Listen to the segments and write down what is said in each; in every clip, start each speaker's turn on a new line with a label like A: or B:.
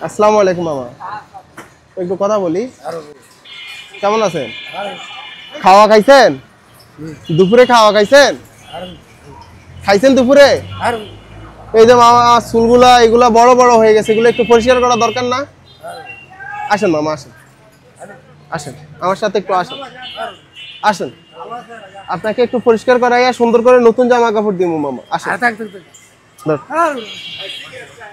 A: আসসালামু আলাইকুম মামা, একটু কথা বলি। কেমন আছেন? খাওয়া খাইছেন? দুপুরে খাওয়া খাইছেন? খাইছেন দুপুরে? এই যে মামা চুলগুলা এগুলা বড় বড় হয়ে গেছে, এগুলো একটু পরিষ্কার করা দরকার না? আসেন মামা, আসেন আসেন আমার সাথে একটু আসেন। আসেন, আপনাকে একটু পরিষ্কার করাইয়া সুন্দর করে নতুন জামা কাপড় দিব মামা। আসেন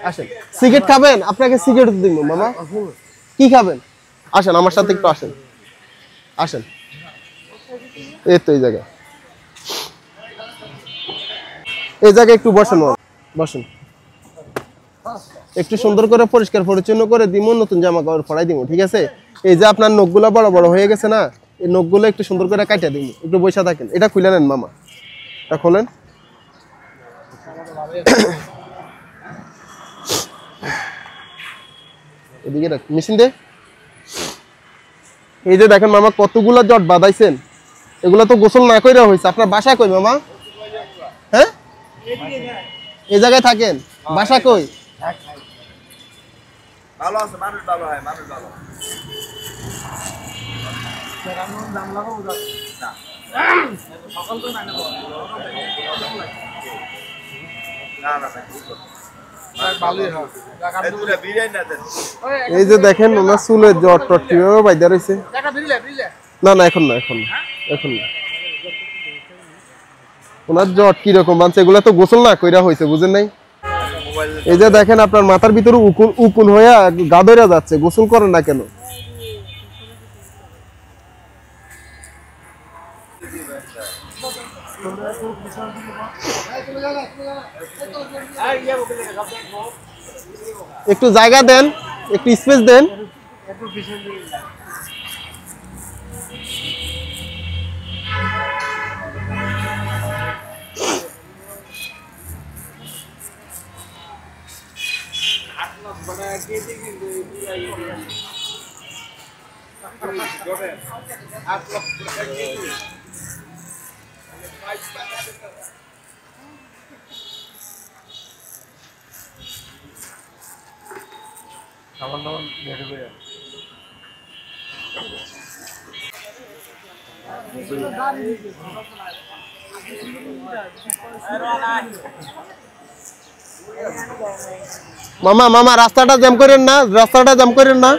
A: আসেন। সিগারেট খাবেন? আপনাকে সিগারেট দিব মামা। কি খাবেন? আসেন আমার সাথে একটু আসেন। আসেন, এই তো এই জায়গায়, এই জায়গায় একটু বসেন মামা, বসেন। একটু সুন্দর করে পরিষ্কার পরিচ্ছন্ন করে দিব, নতুন জামা কাপড় পরাই দিব, ঠিক আছে? এই যে আপনার নখগুলো বড় বড় হয়ে গেছে না, এই নখগুলো একটু সুন্দর করে কাটিয়ে দিব। একটু বসে থাকেন, এটা খুলে নেন মামা, এটা খোলেন। এদিকে রাখ, মেশিন দে। এই যে দেখেন মামা কতগুলা জট বাঁধাইছেন, এগুলা তো গোসল না কইরা হয়েছে। আপনার বাসা কই মামা? হ্যাঁ, এই জায়গায় থাকেন? বাসা কই?
B: ভালো আছে, মানুষ ভালো হয়, মানুষ ভালো।
A: এই যে দেখেন ওনার চুলের জট টট কিভাবে বাইদা রয়েছে। না না, এখন না, এখন না, এখন না। ওনার জট কিরকম বানছে, এগুলা তো গোসল না কইরা হয়েছে, বুঝেন নাই? এই যে দেখেন আপনার মাথার ভিতরে উকুন উকুন হয়ে গা ধইরা যাচ্ছে, গোসল করেন না কেন? একটু জায়গা দেন, একটু স্পেস দেন। মামা মামা রাস্তাটা জ্যাম করেন না, রাস্তাটা জ্যাম করেন না।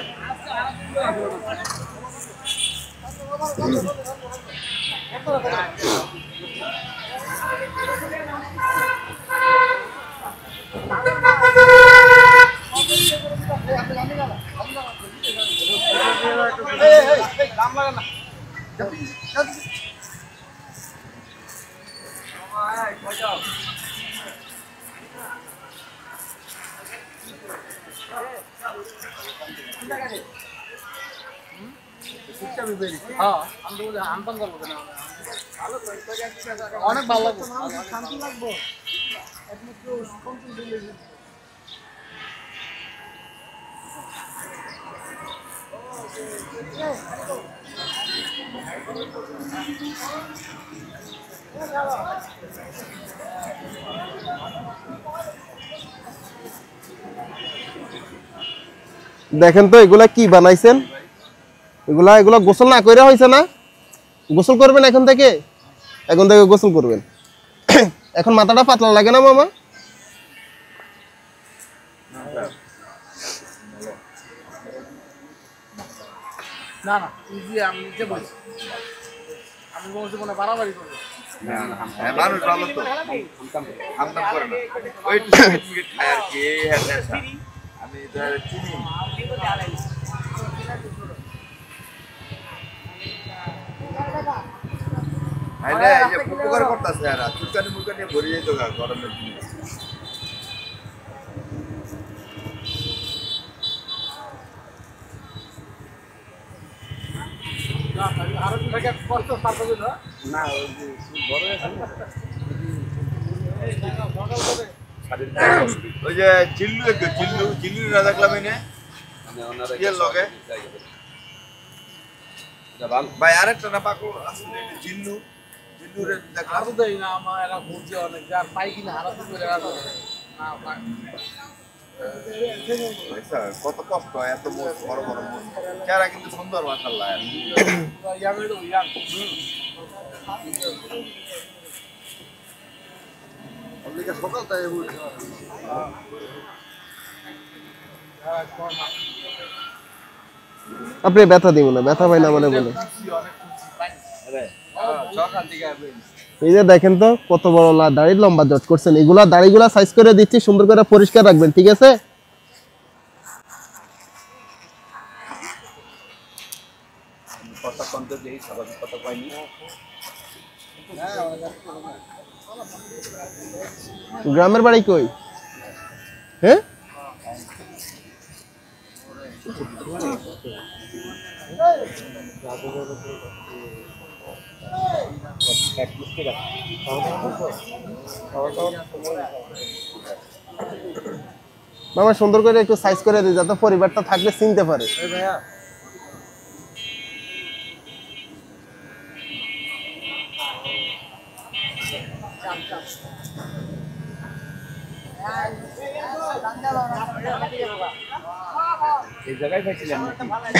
A: অনেক ভালো লাগবে, শান্তি লাগবে। দেখেন তো এগুলা কি বানাইছেন, এগুলা এগুলা গোসল না কইরা হয়েছে না? গোসল করবেন এখন থেকে, এখন থেকে গোসল করবেন। এখন মাথাটা পাতলা লাগে না মামা? না না, আমি নিজে বলছি, আমি বলছি মনে বাড়াবাড়ি করবো।
B: মানুষ ভালো তো, আমদাম করে না, ওই খায় আর কি। আমি চিনি উপকার করতেছে, আর চুলকানি মুলকানি ভরে যেত গরমের দিনে। ওই যে চিল্লু চিল্লু চিল্লু না দেখলাম এনে লগে ভাই, আরেকটা না পাকো আসলে জিল্লু জিল্লুরে দেখলাম না। আমার এরা বুঝছে অনেক, যার পাই কিনা হারাতে করে কত কষ্ট হয় এত বড় বড় মোষ চেহারা কিন্তু সুন্দর মাশাআল্লাহ সকালটাই
A: আপনি ব্যথা দিব না, ব্যথা পাই না মানে বলে। এই যে দেখেন তো কত বড় দাড়ির লম্বা জট করছেন, এগুলা দাড়িগুলা সাইজ করে দিচ্ছি, সুন্দর করে পরিষ্কার রাখবেন, ঠিক আছে? গ্রামের বাড়ি কই? হ্যাঁ, মামা সুন্দর করে একটু সাইজ করে দিই যাতে পরিবারটা থাকলে চিনতে পারে।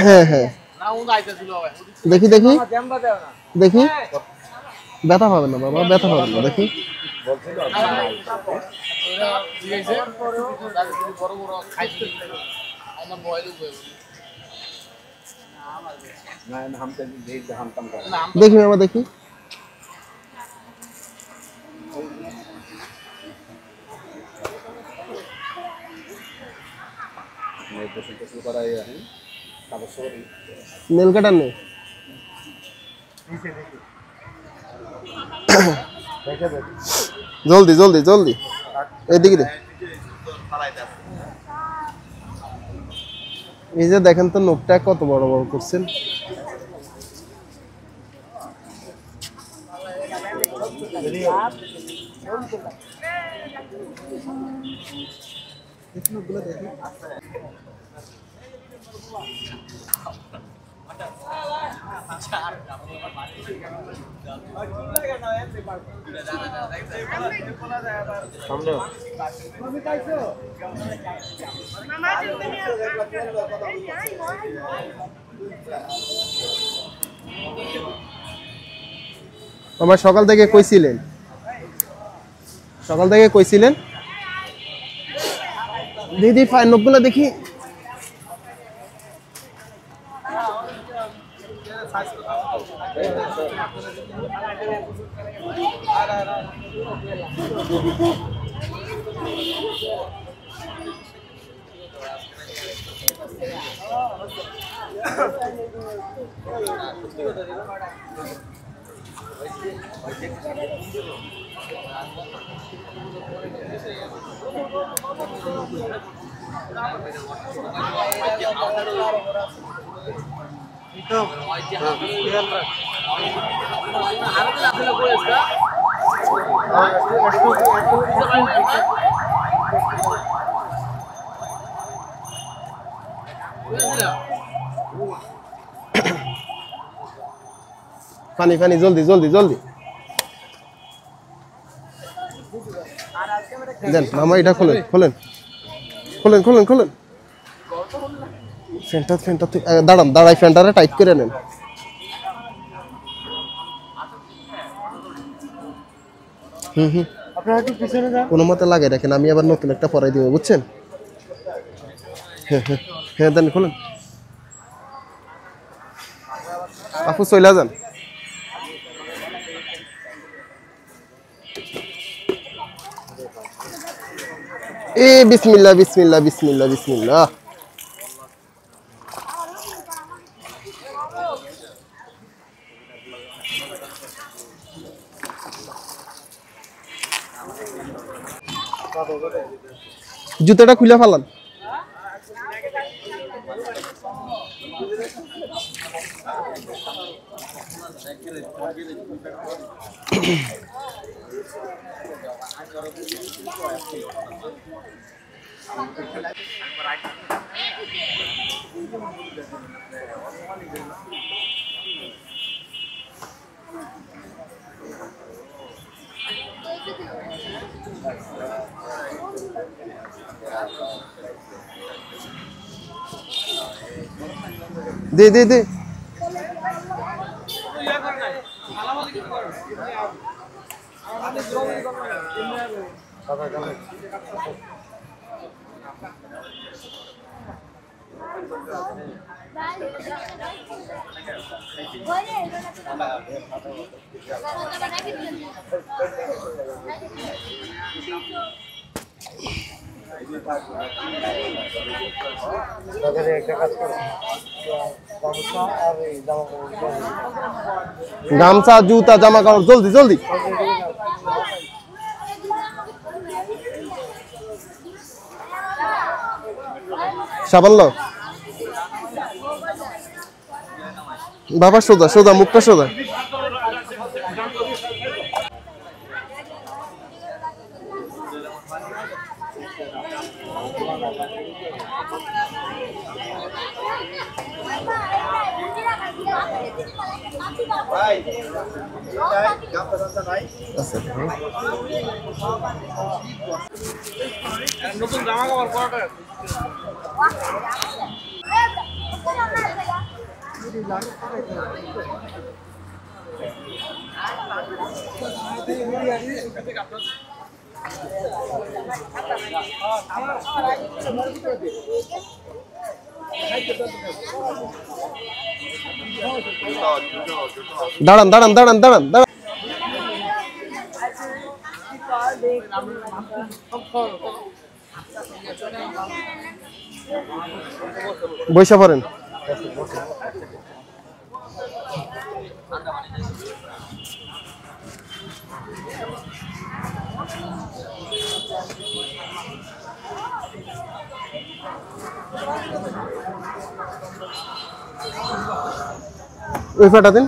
A: হ্যাঁ হ্যাঁ, দেখি দেখি দেখি, ব্যথা পাবে না বাবা, ব্যথা পাবে না, দেখি। দেখি মামা দেখি, নেল কাটার নেই, জলদি জলদি জলদি এদিকে দে। এই যে দেখেন তো নখটা কত বড় বড় করছেন। আমার সকাল থেকে কইছিলেন, সকাল থেকে কইছিলেন দিদি ফাইন নখগুলো দেখি। পানি পানি জলদি জলদি জলদি দেন মামা, এটা খোলেন খোলেন খোলেন খোলেন খোলেন। ফ্যানটা ফ্যানটা দাঁড়ান, দাঁড়াই ফ্যানটারে টাইট করে নেন। হুম হুম, কোনো মতে লাগে রাখেন, আমি আবার নতুন একটা পরাই দিব, বুঝছেন? হ্যাঁ হ্যাঁ হ্যাঁ, দেন খোলেন। আপু চলে যান। এ বিসমিল্লাহ বিসমিল্লাহ বিসমিল্লাহ বিসমিল্লাহ। জুতাটা খুলে ফেলান। দে দে দে গামছা জুতা জামা কাপড় জলদি জলদি সাবান লো বাবা সোজা সোজা মুখটা সোজা
C: নতুন জামা কাপড় পরাটা
A: দাঁড়ান দাঁড়ান দাঁড়ান দাঁড়ান দাঁড়ান বৈশা পড়েন ওই ফাটা দিন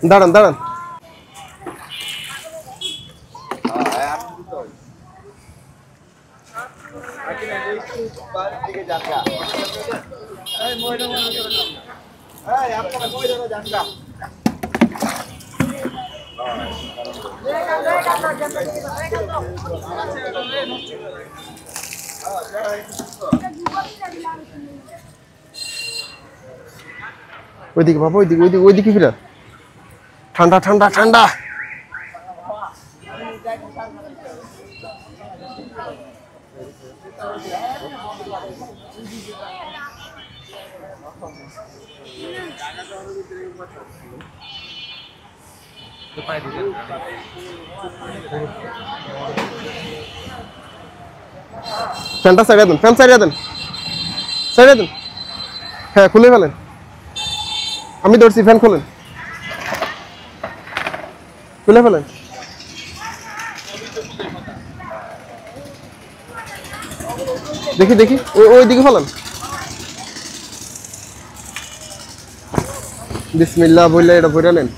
A: দাঁড়ান দাঁড়ান ওইদিকে বাবা ওইদিকে ওইদিকে ওইদিকে ফিরা ঠান্ডা ঠান্ডা ঠান্ডা ফ্যানটা সাইডে দেন ফ্যান সাইডে দেন সাইডে দেন হ্যাঁ খুলে ফেলেন আমি ধরছি ফ্যান খোলেন খুলে ফেলেন দেখি দেখি ওই দিকে ফেলেন বিসমিল্লাহ বললে এটা ভরে নেন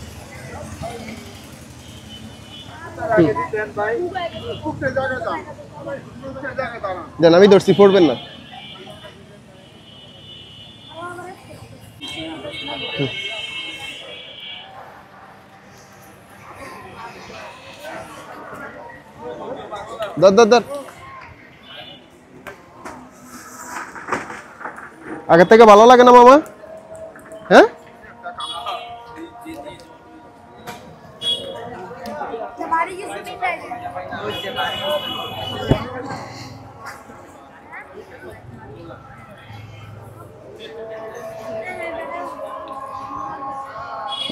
A: দেন আমি ধরছি পড়বেন না ধর আগের থেকে ভালো লাগে না মামা হ্যাঁ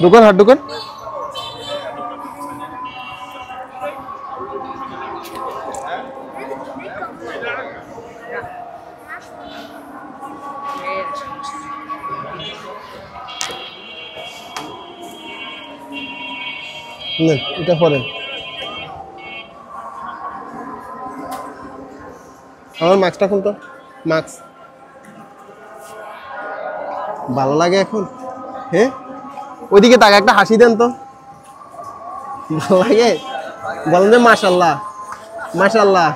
A: ঢুকান হাত ঢুকান নেন, এটা পরেন। আমার মাস্কটা খুলতো, মাস্ক ভালো লাগে এখন? হ্যাঁ, ওইদিকে তাকে একটা হাসি দেন তো, ভালো লাগে? বলেন যে মাশাল্লাহ, মাশাল্লাহ।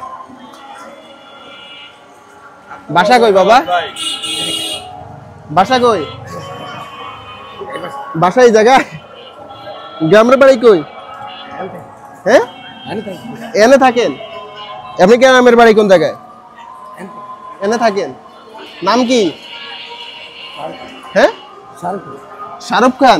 A: বাসা কই বাবা? বাসা কই? বাসা এই জায়গায়? গ্রামের বাড়ি কই? হ্যাঁ, এনে থাকেন? আপনি গ্রামের বাড়ি কোন জায়গায়? এনে থাকেন? নাম কি? হ্যাঁ, শাহরুখ খান।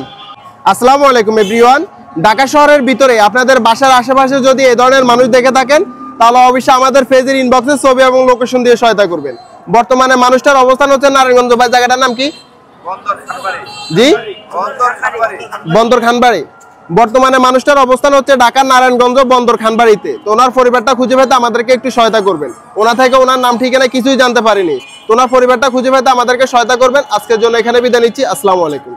A: আসসালামু আলাইকুম এভরিওয়ান। ঢাকা শহরের ভিতরে আপনাদের বাসার আশেপাশে যদি এই ধরনের মানুষ দেখে থাকেন, তাহলে অবশ্যই আমাদের পেজের ইনবক্সে ছবি এবং লোকেশন দিয়ে সহায়তা করবেন। বর্তমানে মানুষটার অবস্থান হচ্ছে নারায়ণগঞ্জ। ভাই, জায়গাটার নাম কি? জি, বন্দর খানবাড়ি। বর্তমানে মানুষটার অবস্থান হচ্ছে ঢাকার নারায়ণগঞ্জ বন্দর খানবাড়িতে। তো ওনার পরিবারটা খুঁজে পেতে আমাদেরকে একটু সহায়তা করবেন। ওনা থেকে ওনার নাম ঠিকানা কিছুই জানতে পারিনি। তো ওনার পরিবারটা খুঁজে পেতে আমাদেরকে সহায়তা করবেন। আজকের জন্য এখানে বিদায় নিচ্ছি। আসসালামু আলাইকুম।